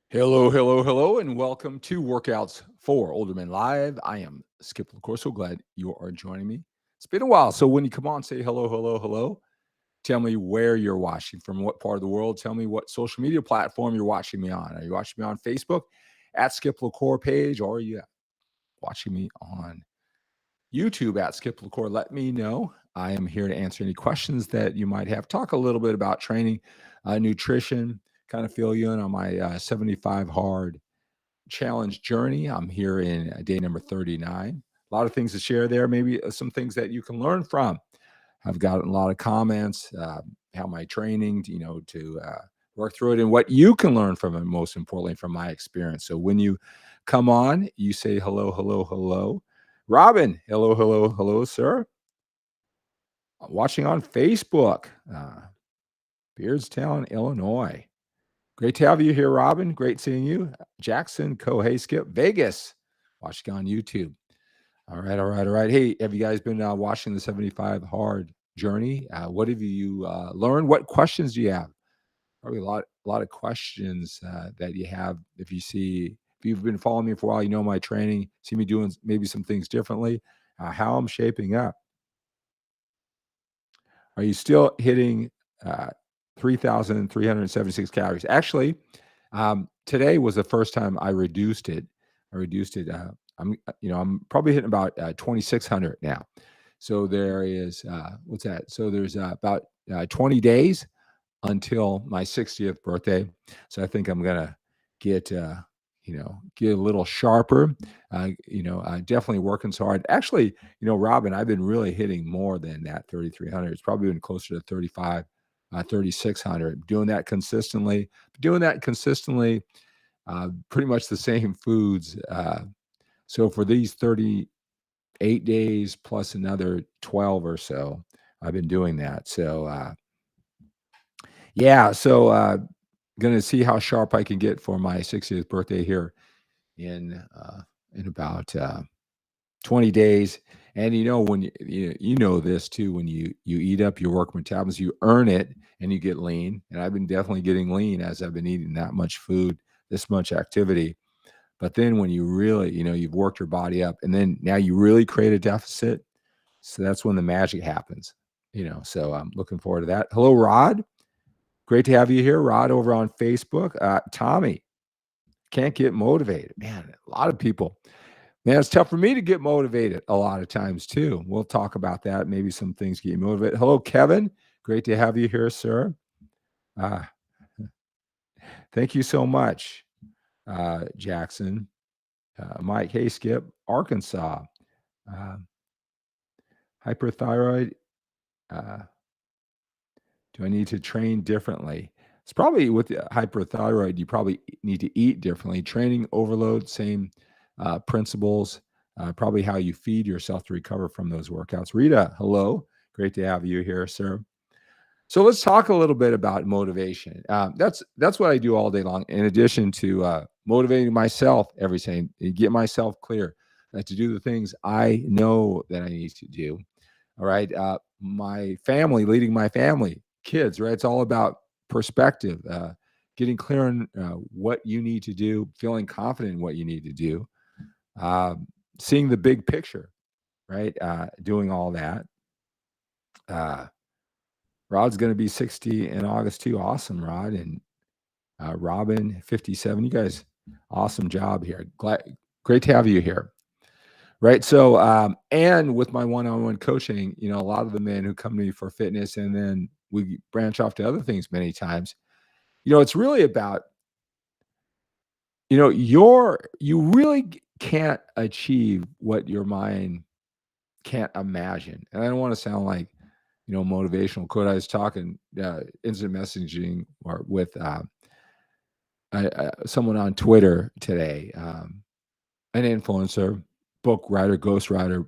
Hello, hello, hello, and welcome to Workouts for Older Men Live. I am Skip LaCour. So glad you are joining me. It's been a while. So when you come on, say hello, hello, hello. Tell me where you're watching, from what part of the world. Tell me what social media platform you're watching me on. Are you watching me on Facebook at Skip LaCour page, or are you watching me on YouTube at Skip LaCour? Let me know. I am here to answer any questions that you might have. Talk a little bit about training, nutrition, kind of fill you in on my 75 hard challenge journey. I'm here in day number 39. A lot of things to share there, maybe some things that you can learn from. I've gotten a lot of comments, how my training, to work through it and what you can learn from it, most importantly, from my experience. So when you come on, you say hello, hello, hello. Robin, hello, hello, hello, sir. Watching on Facebook, Beardstown, Illinois. Great to have you here, Robin. Great seeing you. Jackson, Kohei, Skip, Vegas, watching on YouTube. All right, all right, all right. Hey, have you guys been watching the 75 Hard Journey? What have you learned? What questions do you have? Probably a lot of questions that you have. If you've been following me for a while, you know my training, see me doing maybe some things differently, how I'm shaping up. Are you still hitting 3,376 calories? Actually, today was the first time I reduced it. I reduced it. I'm probably hitting about 2,600 now. So there is what's that? So there's about 20 days until my 60th birthday. So I think I'm gonna get get a little sharper. Definitely working so hard. Actually, Robin, I've been really hitting more than that 3,300. It's probably been closer to 35, 3,600. Doing that consistently, pretty much the same foods. So for these 38 days plus another 12 or so, I've been doing that. So yeah, so gonna see how sharp I can get for my 60th birthday here in about 20 days. And when you know this too, when you eat up your work metabolism, you earn it and you get lean. And I've been definitely getting lean as I've been eating that much food, this much activity. But then when you really, you've worked your body up and then now you really create a deficit. So that's when the magic happens. So I'm looking forward to that. Hello, Rod. Great to have you here, Rod, over on Facebook. Tommy, can't get motivated. Man, a lot of people. Man, it's tough for me to get motivated a lot of times too. We'll talk about that. Maybe some things get you motivated. Hello, Kevin. Great to have you here, sir. Uh, thank you so much, Jackson. Mike, hey, Skip, Arkansas. Uh, hyperthyroid. Uh, do I need to train differently? It's probably with the hyperthyroid, you probably need to eat differently. Training overload, same principles, probably how you feed yourself to recover from those workouts. Rita, hello. Great to have you here, sir. So let's talk a little bit about motivation. That's what I do all day long. In addition to motivating myself every day, get myself clear to do the things I know that I need to do. All right, my family, leading my family, kids. Right, it's all about perspective. Getting clear on what you need to do, feeling confident in what you need to do, seeing the big picture. Right, doing all that. Rod's going to be 60 in August too. Awesome, Rod. And Robin, 57. You guys, awesome job here. Great to have you here. Right. So, and with my one-on-one coaching, a lot of the men who come to me for fitness and then we branch off to other things many times, it's really about, you really can't achieve what your mind can't imagine. And I don't want to sound like, motivational quote. I was talking instant messaging or with someone on Twitter today, an influencer, book writer, ghost writer.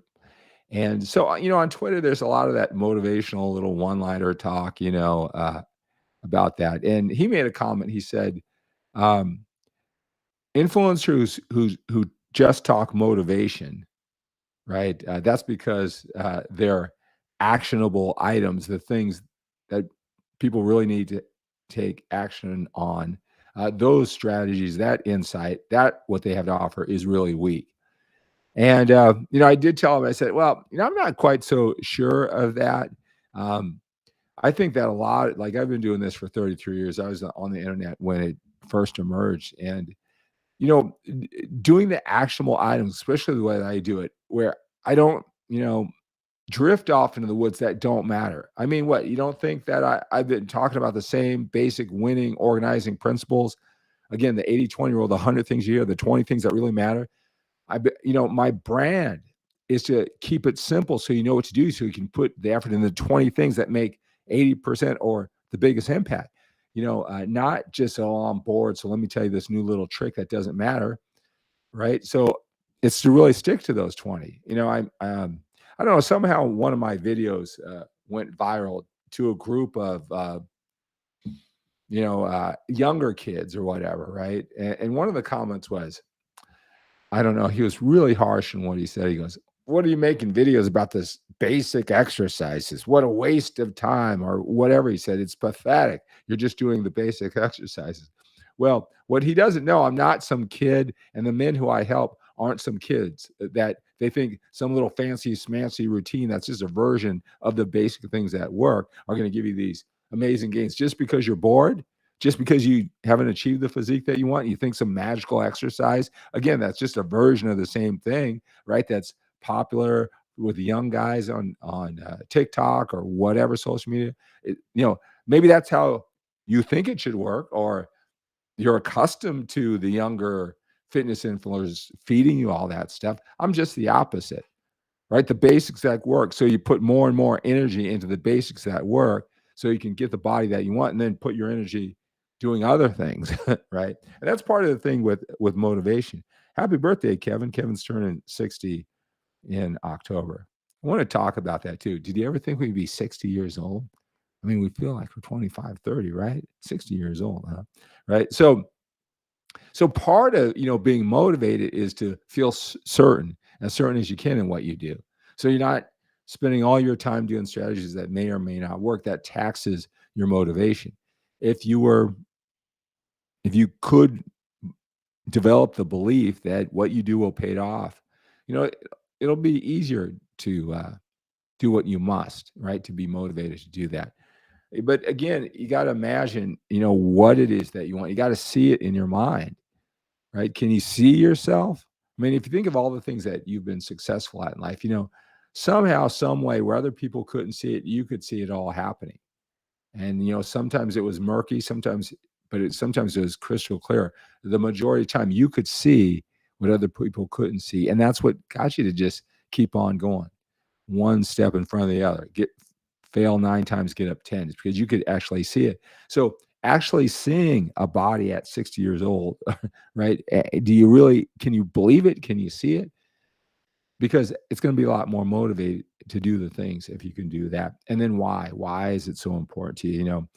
And so, on Twitter, there's a lot of that motivational little one-liner talk, about that. And he made a comment. He said, um, influencers who just talk motivation, right? That's because they're actionable items, the things that people really need to take action on. those strategies, that insight, that what they have to offer is really weak. And, I did tell him, I said, well, I'm not quite so sure of that. Um, I think that a lot, like I've been doing this for 33 years. I was on the internet when it first emerged. And, doing the actionable items, especially the way that I do it, where I don't, drift off into the woods that don't matter. I mean, what, you don't think that I've been talking about the same basic winning organizing principles? Again, the 80-20 rule, the 100 things a year, the 20 things that really matter. My brand is to keep it simple so you know what to do, so you can put the effort in the 20 things that make 80% or the biggest impact. Not just, oh, I'm bored, so let me tell you this new little trick that doesn't matter, right? So it's to really stick to those 20. I don't know, somehow one of my videos went viral to a group of younger kids or whatever, right? And one of the comments was, I don't know, he was really harsh in what he said. He goes, "What are you making videos about this basic exercises? What a waste of time," or whatever he said. "It's pathetic. You're just doing the basic exercises." Well, what he doesn't know, I'm not some kid, and the men who I help aren't some kids that they think some little fancy smancy routine that's just a version of the basic things that work are going to give you these amazing gains. Just because you're bored, just because you haven't achieved the physique that you want, you think some magical exercise, again, that's just a version of the same thing, right? That's popular with the young guys on TikTok or whatever social media. Maybe that's how you think it should work, or you're accustomed to the younger fitness influencers feeding you all that stuff. I'm just the opposite, right? The basics that work. So you put more and more energy into the basics that work so you can get the body that you want, and then put your energy doing other things, right? And that's part of the thing with motivation. Happy birthday, Kevin. Kevin's turning 60 in October. I want to talk about that too. Did you ever think we'd be 60 years old? I mean, we feel like we're 25, 30, right? 60 years old, huh? Right? So part of, being motivated is to feel certain, as certain as you can in what you do. So you're not spending all your time doing strategies that may or may not work. That taxes your motivation. If you could develop the belief that what you do will pay off, it'll be easier to do what you must, right? To be motivated to do that. But again, you got to imagine, what it is that you want. You got to see it in your mind, right? Can you see yourself? I mean, if you think of all the things that you've been successful at in life, somehow, some way where other people couldn't see it, you could see it all happening. And sometimes it was murky, sometimes it was crystal clear. The majority of the time, you could see what other people couldn't see, and that's what got you to just keep on going, one step in front of the other. Fail 9 times, get up 10. It's because you could actually see it. So actually seeing a body at 60 years old, right? Can you believe it? Can you see it? Because it's going to be a lot more motivated to do the things if you can do that. And then why? Why is it so important to you?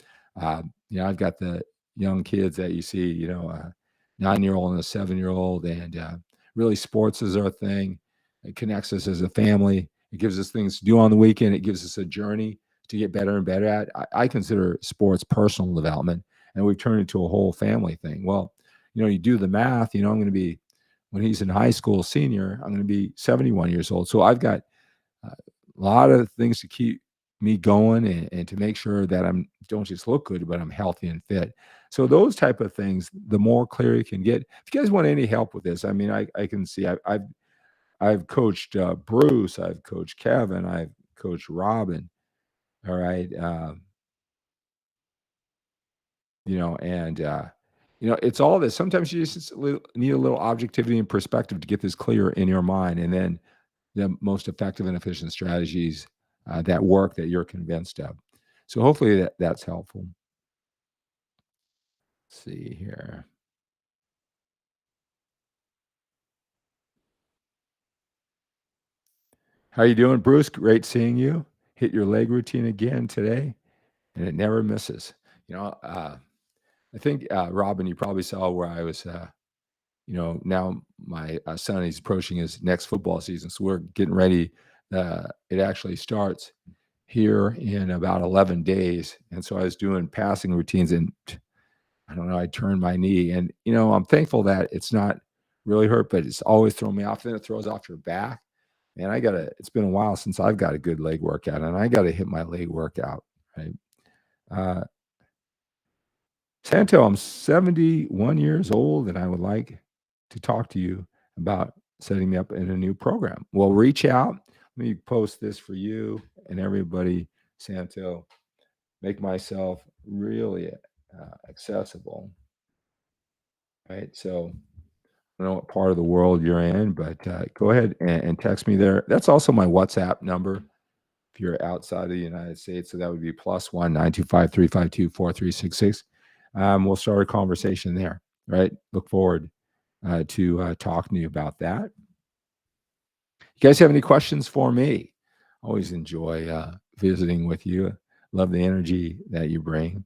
I've got the young kids that you see, a 9-year-old and a 7-year-old, and really sports is our thing. It connects us as a family. It gives us things to do on the weekend. It gives us a journey to get better and better at. I consider sports personal development, and we've turned it into a whole family thing. Well, you do the math, I'm going to be, when he's in high school, senior, I'm going to be 71 years old. So I've got a lot of things to keep me going, and to make sure that don't just look good, but I'm healthy and fit. So those type of things, the more clear you can get. If you guys want any help with this, I mean, I can see I've coached Bruce, I've coached Kevin, I've coached Robin. All right. It's all this. Sometimes you just need a little objectivity and perspective to get this clear in your mind, and then the most effective and efficient strategies that work, that you're convinced of. So hopefully that's helpful. Let's see here. How you doing, Bruce? Great seeing you. Hit your leg routine again today, and it never misses. I think, Robin, you probably saw where I was. Now my son, he's approaching his next football season, so we're getting ready. It actually starts here in about 11 days, and so I was doing passing routines, and I don't know, I turned my knee, and, I'm thankful that it's not really hurt, but it's always thrown me off. Then it throws off your back. And it's been a while since I've got a good leg workout, and I gotta hit my leg workout, right? Uh, Santo, I'm 71 years old, and I would like to talk to you about setting me up in a new program. Well, reach out. Let me post this for you and everybody, Santo. Make myself really accessible, right? So I don't know what part of the world you're in, but go ahead and text me there. That's also my WhatsApp number if you're outside of the United States. So that would be +1 925 352 4366. We'll start a conversation there, right? Look forward to talking to you about that. You guys have any questions for me? Always enjoy visiting with you. Love the energy that you bring.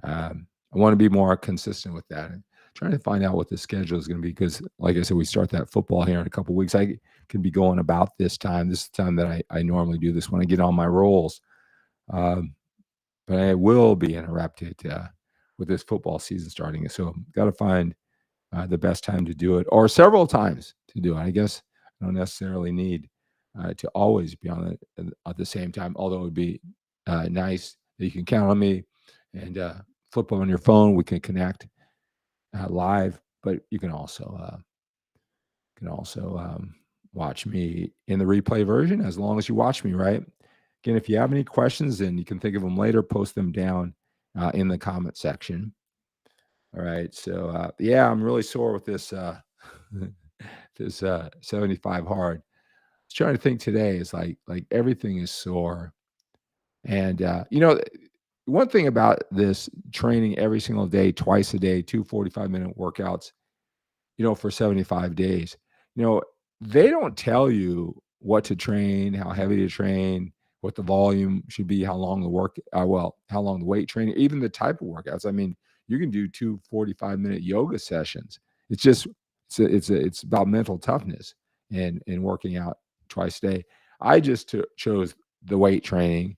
I want to be more consistent with that. And trying to find out what the schedule is going to be because, like I said, we start that football here in a couple of weeks. I can be going about this time. This is the time that I normally do this when I get on my rolls. But I will be interrupted with this football season starting. So got to find the best time to do it, or several times to do it. I guess I don't necessarily need to always be on it at the same time. Although it would be nice that you can count on me and flip on your phone. We can connect live, but you can also watch me in the replay version as long as you watch me, right? Again, if you have any questions and you can think of them later, post them down in the comment section. All right. So yeah, I'm really sore with this this 75 hard. I was trying to think today is like everything is sore. And one thing about this training every single day, twice a day, 2 45-minute workouts, for 75 days. They don't tell you what to train, how heavy to train, what the volume should be, how long how long the weight training, even the type of workouts. I mean, you can do 2 45-minute yoga sessions. It's just it's about mental toughness and working out twice a day. I just chose the weight training,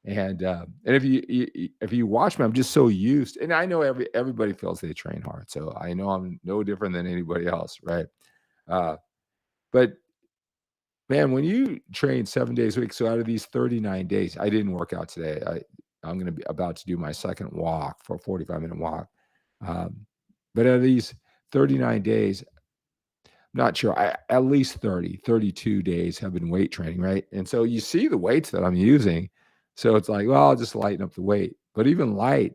and if you watch me, I'm just so used, and I know everybody feels they train hard, so I know I'm no different than anybody else, right? Uh, but man, when you train 7 days a week, so out of these 39 days, I didn't work out today. I'm going to be about to do my second walk for a 45-minute walk. Um, but out of these 39 days, I'm not sure, at least 32 days have been weight training, right? And so you see the weights that I'm using. So it's like, well, I'll just lighten up the weight. But even light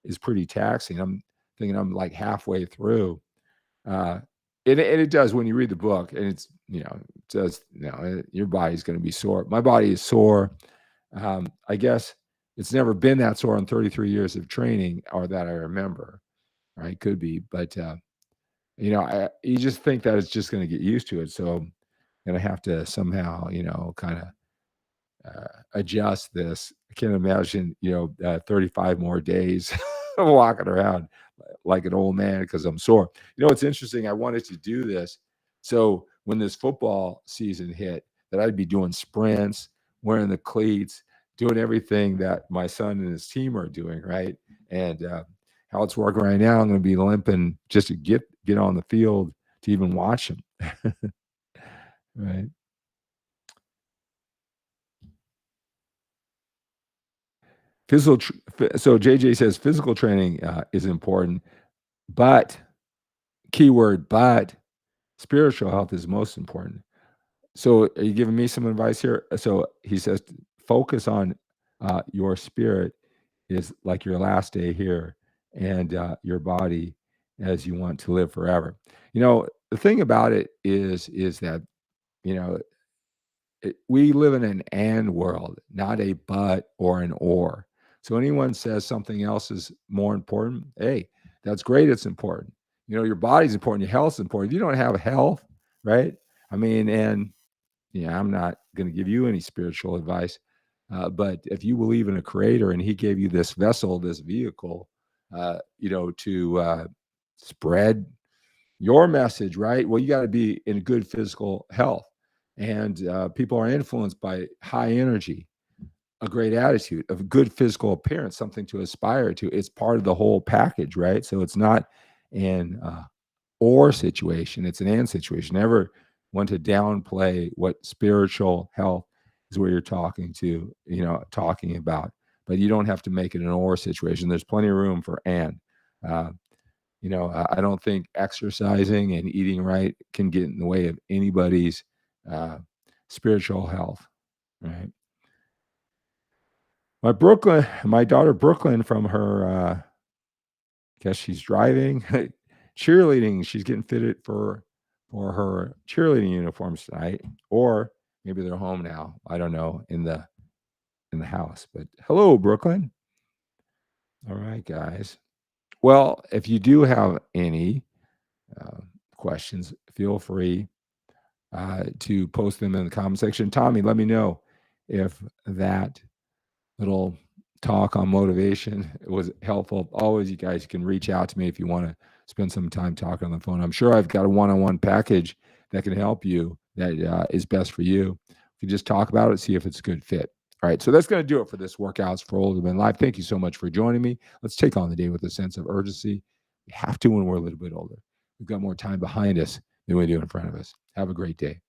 is pretty taxing. I'm thinking I'm like halfway through. Uh, and it does when you read the book, and it's, it says, your body's going to be sore. My body is sore. I guess it's never been that sore in 33 years of training, or that I remember, right? Could be, but you just think that it's just going to get used to it. So I'm going to have to somehow, kind of adjust this. I can't imagine, 35 more days walking around like an old man because I'm sore. It's interesting. I wanted to do this. So when this football season hit, that I'd be doing sprints, wearing the cleats, doing everything that my son and his team are doing, right? And how it's working right now, I'm going to be limping just to get on the field to even watch them. Right. So JJ says physical training is important, but keyword, but spiritual health is most important. So are you giving me some advice here? So he says, focus on your spirit is like your last day here, and your body as you want to live forever. The thing about it is that, you know, we live in an and world, not a but or an or. So anyone says something else is more important, hey, that's great. It's important. Your body's important. Your health's important. If you don't have health, right? I mean, and I'm not going to give you any spiritual advice, but if you believe in a creator and he gave you this vessel, this vehicle, to spread your message, right? Well, you got to be in good physical health. And people are influenced by high energy. a great attitude, of good physical appearance, something to aspire to. It's part of the whole package, right? So it's not an or situation, it's an and situation. Never want to downplay what spiritual health is where you're talking about. But you don't have to make it an or situation. There's plenty of room for and. Uh, I don't think exercising and eating right can get in the way of anybody's uh, spiritual health, right? My daughter Brooklyn, from her, guess she's driving, cheerleading. She's getting fitted for her cheerleading uniforms tonight, or maybe they're home now. I don't know, in the house. But hello, Brooklyn. All right, guys. Well, if you do have any uh, questions, feel free to post them in the comment section. Tommy, let me know if that little talk on motivation was helpful. Always, you guys can reach out to me if you want to spend some time talking on the phone. I'm sure I've got a one-on-one package that can help you, that is best for you. You just talk about it, see if it's a good fit. All right, so that's going to do it for this Workouts for Older Men Live. Thank you so much for joining me. Let's take on the day with a sense of urgency. We have to when we're a little bit older. We've got more time behind us than we do in front of us. Have a great day.